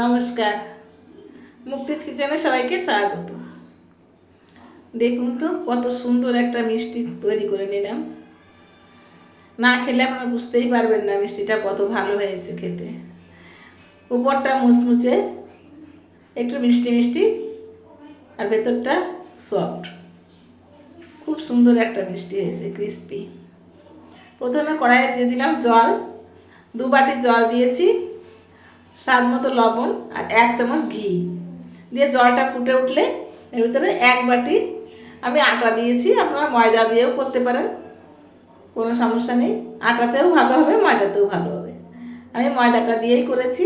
নমস্কার, মুক্তিজ কিচেনে সবাইকে স্বাগত। দেখুন তো কত সুন্দর একটা মিষ্টি তৈরি করে নিলাম। না খেলে আপনারা বুঝতেই পারবেন না মিষ্টিটা কত ভালো হয়েছে খেতে। উপরটা মুচমুচে একটু মিষ্টি মিষ্টি আর ভেতরটা সফট, খুব সুন্দর একটা মিষ্টি হয়েছে, ক্রিস্পি। প্রথমে কড়াইয়ে দিয়ে দিলাম জল, 2 বাটি জল দিয়েছি, স্বাদ মতো লবণ আর 1 চামচ ঘি দিয়ে জলটা ফুটে উঠলে এর ভিতরে 1 বাটি আমি আটা দিয়েছি। আপনারা ময়দা দিয়েও করতে পারেন, কোনো সমস্যা নেই। আটাতেও ভালো হবে, ময়দাতেও ভালো হবে। আমি ময়দাটা দিয়েই করেছি,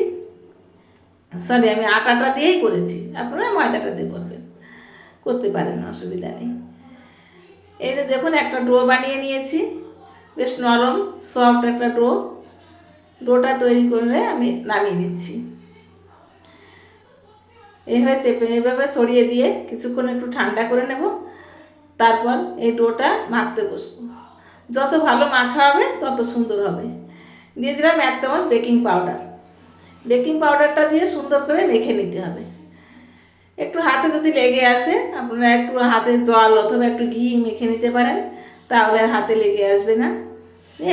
আমি আটাটা দিয়েই করেছি। আপনারা ময়দাটা দিয়ে করতে পারেন, অসুবিধা নেই। এই যে দেখুন একটা ডো বানিয়ে নিয়েছি, বেশ নরম সফট একটা ডোটা তৈরি করে আমি নামিয়ে দিচ্ছি। এইভাবে ছড়িয়ে দিয়ে কিছুক্ষণ একটু ঠান্ডা করে নেব। তারপর এই ডোটা মাখতে বসবো। যত ভালো মাখা হবে তত সুন্দর হবে। দিয়ে দিলাম 1 চামচ বেকিং পাউডার। বেকিং পাউডারটা দিয়ে সুন্দর করে মেখে নিতে হবে। একটু হাতে যদি লেগে আসে, আপনারা একটু হাতে জল অথবা একটু ঘি মেখে নিতে পারেন, তাহলে আর হাতে লেগে আসবে না।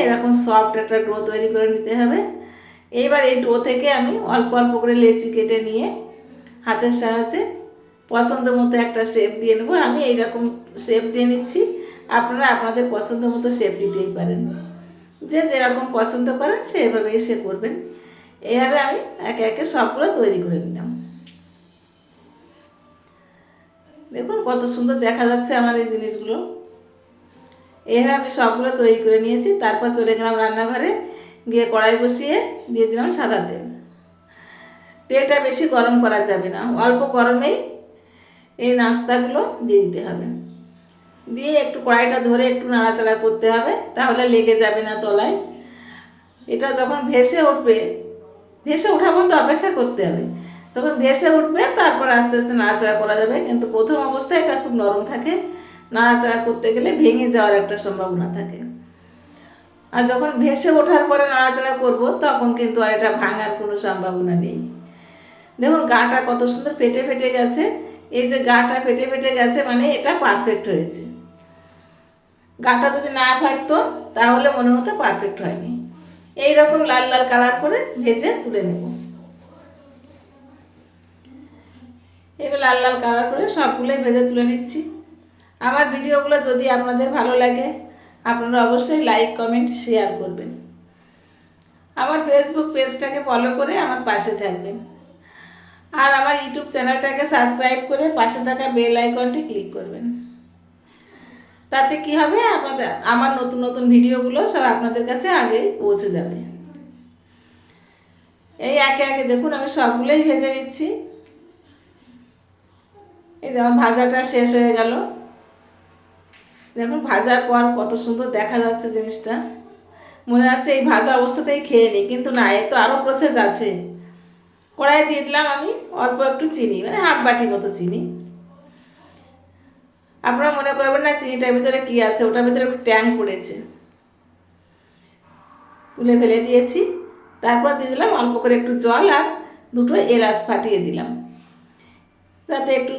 এরকম সফট একটা ডো তৈরি করে নিতে হবে। এইবার এই ডো থেকে আমি অল্প অল্প করে লেচি কেটে নিয়ে হাতের সাহায্যে পছন্দ মতো একটা শেপ দিয়ে নেব। আমি এইরকম শেপ দিয়ে নিচ্ছি, আপনারা আপনাদের পছন্দ মতো শেপ দিতেই পারেন। যে যেরকম পছন্দ করেন সেইভাবেই সে করবেন। এইভাবে আমি একে একে সবগুলো তৈরি করে নিলাম। দেখুন কত সুন্দর দেখা যাচ্ছে আমার এই জিনিসগুলো। এইভাবে আমি সবগুলো তৈরি করে নিয়েছি। তারপর চলে গেলাম রান্নাঘরে, গিয়ে কড়াই বসিয়ে দিয়ে দিলাম সাদা তেল। তেলটা বেশি গরম করা যাবে না, অল্প গরমেই এই নাস্তাগুলো দিয়ে দিতে হবে। দিয়ে একটু কড়াইটা ধরে একটু নাড়াচাড়া করতে হবে, তাহলে লেগে যাবে না তলায়। এটা যখন ভেসে উঠবে, ভেসে ওঠা পর্যন্ত অপেক্ষা করতে হবে। যখন ভেসে উঠবে তারপর আস্তে আস্তে নাড়াচাড়া করা যাবে, কিন্তু প্রথম অবস্থায় এটা খুব নরম থাকে, নাড়াচাড়া করতে গেলে ভেঙে যাওয়ার একটা সম্ভাবনা থাকে। আর যখন ভেসে ওঠার পরে নাড়াচাড়া করব, তখন কিন্তু আর এটা ভাঙার কোনো সম্ভাবনা নেই। দেখুন গাটা কত সুন্দর ফেটে ফেটে গেছে। এই যে গাটা ফেটে ফেটে গেছে মানে এটা পারফেক্ট হয়েছে। গাটা যদি না ফাটতো তাহলে মনে হতো পারফেক্ট হয়নি। এইরকম লাল লাল কালার করে ভেজে তুলে নেব। এবার লাল লাল কালার করে সবগুলোই ভেজে তুলে নিচ্ছি। আমার ভিডিওগুলো যদি আপনাদের ভালো লাগে, আপনারা অবশ্যই লাইক কমেন্ট শেয়ার করবেন। আমার ফেসবুক পেজটাকে ফলো করে আমার পাশে থাকবেন। আর আমার ইউটিউব চ্যানেলটাকে সাবস্ক্রাইব করে পাশে থাকা বেল আইকনটি ক্লিক করবেন। তাতে কি হবে, আমার নতুন নতুন ভিডিওগুলো সব আপনাদের কাছে আগে পৌঁছে যাবে। এই একে একে দেখুন আমি সবগুলোই ভেজে নিচ্ছি। এই যে আমার ভাজাটা শেষ হয়ে গেল। দেখুন ভাজার পর কত সুন্দর দেখা যাচ্ছে জিনিসটা। মনে হচ্ছে এই ভাজা অবস্থাতেই খেয়ে নিই, কিন্তু না, এর তো আরও প্রসেস আছে। কড়াইয়ে দিয়ে দিলাম আমি অল্প একটু চিনি, মানে 1/2 বাটি মতো চিনি। আপনারা মনে করবেন না চিনিটার ভিতরে কী আছে, ওটার ভিতরে একটু ট্যাং পড়েছে, তুলে ফেলে দিয়েছি। তারপর দিয়ে দিলাম অল্প করে একটু জল আর 2টো এলাচ ফাটিয়ে দিলাম। তাতে একটু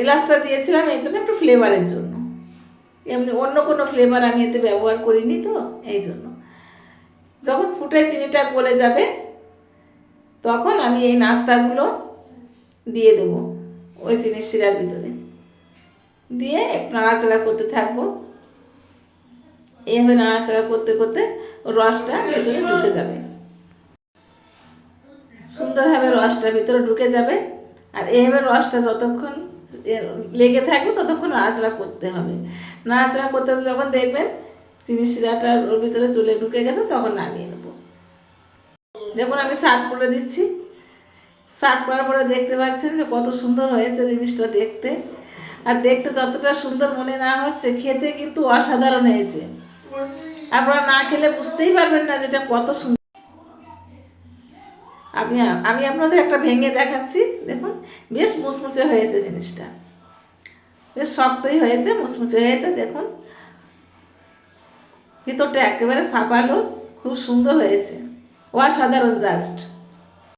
এলাচটা দিয়েছিলাম এই জন্য, একটু ফ্লেভারের জন্য। এমনি অন্য কোনো ফ্লেভার আমি এতে ব্যবহার করিনি, তো এই জন্য। যখন ফুটে চিনিটা গলে যাবে তখন আমি এই নাস্তাগুলো দিয়ে দেবো ওই চিনির শিরার ভিতরে, দিয়ে একটু নাড়াচাড়া করতে থাকবো। এইভাবে নাড়াচাড়া করতে করতে রসটা ভেতরে ঢুকে যাবে, সুন্দরভাবে রসটা ভেতরে ঢুকে যাবে। আর এইভাবে রসটা যতক্ষণ লেগে থাকবে ততক্ষণ নাড়াচাড়া করতে হবে। নাড়াচাড়া করতে যখন দেখবেন চিনির শিরাটা ওর ভিতরে চলে ঢুকে গেছে, তখন নামিয়ে নেব। দেখুন আমি সার্ভ করে দিচ্ছি। সার্ভ করার পরে দেখতে পাচ্ছেন যে কত সুন্দর হয়েছে জিনিসটা দেখতে। আর দেখতে যতটা সুন্দর মনে না হচ্ছে, খেতে কিন্তু অসাধারণ হয়েছে। আপনারা না খেলে বুঝতেই পারবেন না যেটা কত সুন্দর। আমি আপনাদের একটা ভেঙে দেখাচ্ছি। দেখুন বেশ মুচমুচে হয়েছে জিনিসটা, বেশ শক্তই হয়েছে, মুচমুচে হয়েছে। দেখুন ভিতরটা একেবারে ফাঁপালো, খুব সুন্দর হয়েছে, অসাধারণ জাস্ট।